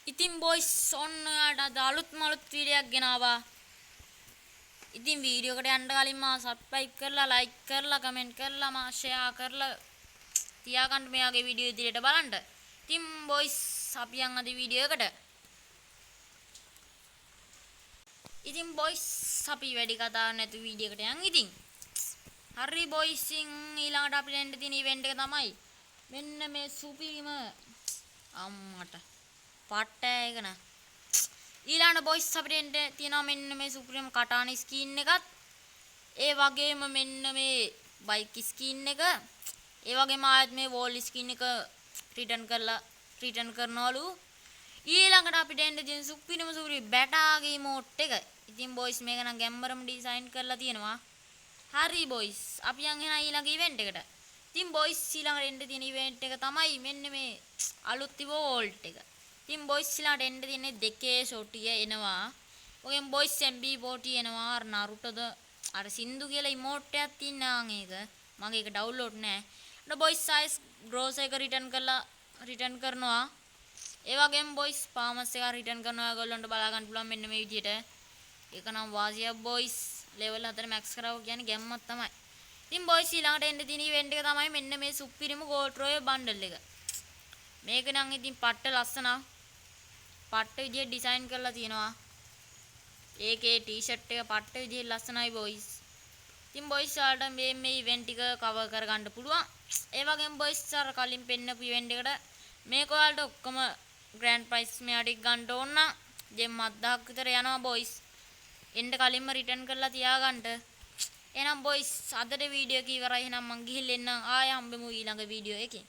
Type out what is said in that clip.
ඉතින් බොයිස් ඔන්න ඔයාලට අලුත් මලුත් වීඩියෝ එකක් ගෙනාවා. ඉතින් වීඩියෝ එකට යන්න කලින් මා සබ්ස්ක්‍රයිබ් කරලා ලයික් කරලා කමෙන්ට් කරලා මා ෂෙයා කරලා තියාගන්න මෙයාගේ වීඩියෝ ඉදිරියට බලන්න. ඉතින් බොයිස් අපි යන් අද වීඩියෝ එකට. ඉතින් බොයිස් අපි වැඩි කතා නැතු වීඩියෝ එකට යන් ඉතින්. හරි බොයිස් ඊළඟට අපිට එන්න තියෙන ඉවෙන්ට් එක තමයි මෙන්න මේ සුපිරිම අම්මට පට්ට එක න ඊළඟට බොයිස් අපිට එන්න තියෙනවා මෙන්න මේ සුපිරිම කටාන ස්කින් එකත් ඒ වගේම මෙන්න මේ බයික් ස්කින් එක ඒ වගේම ආයෙත් මේ වෝල් ස්කින් එක රිටර්න් කරනවලු ඊළඟට අපිට එන්න තියෙන සුපිරිම බැටාගේ ඉමෝට් එක. ඉතින් බොයිස් මේක නම් ගැම්මරම ඩිසයින් කරලා තියෙනවා. හරි බොයිස් අපි යන් එන ඊළඟ ඉවෙන්ට් එකට. ඉතින් බොයිස් ඊළඟට එන්න තියෙන ඉවෙන්ට් එක තමයි මෙන්න මේ අලුත් වෝල්ට් එක. ඉතින් බොයිස් ඊළඟට එන්න තියෙන්නේ දෙකේ ෂොටිය එනවා. ඔගෙන් බොයිස් MB40 එනවා. අර නරුටෝද අර සින්දු කියලා ඉමෝට් එකක් තියෙනවා ඒක. මගේ ඒක ඩවුන්ලෝඩ් නෑ. ඊට බොයිස් සයිස් ග්‍රෝස් එක රිටර්න් කරනවා. ඒ වගේම බොයිස් පාමස් එක රිටර්න් කරනවා. ඔයගොල්ලන්ට බලා ගන්න පුළුවන් මෙන්න මේ විදියට. ඒක නම් වාසියක් බොයිස්. ලෙවල් 4 මැක්ස් කරාව කියන්නේ ගැම්මක් තමයි. ඉතින් බොයිස් ඊළඟට එන්න තියෙන ඉවෙන්ට් එක තමයි මෙන්න මේ සුපිරිම ගෝල්ඩ් රොයල් බන්ඩල් එක. මේක නම් ඉතින් පට්ට ලස්සනක්. පට්ට විදියට ඩිසයින් කරලා තියෙනවා. ඒකේ ටී-ෂර්ට් එක පට්ට විදියට ලස්සනයි බොයිස්. ඉතින් බොයිස් වලට මේ ඉවෙන්ට් එක කවර් කරගන්න පුළුවන්. ඒ වගේම බොයිස් අර කලින් පෙන්නපු ඉවෙන්ට් එකට මේක වලට ඔක්කොම ග්‍රෑන්ඩ් ප්‍රයිස් මෙයාට ගන්න ඕන නම් ජෙම් 7000ක් විතර යනවා බොයිස්. එන්න කලින්ම රිටර්න් කරලා තියාගන්න. එහෙනම් බොයිස් අදට වීඩියෝ එක ඉවරයි. එහෙනම් මං ගිහින් එන්නම්. ආයෙ හම්බෙමු ඊළඟ වීඩියෝ එකේ.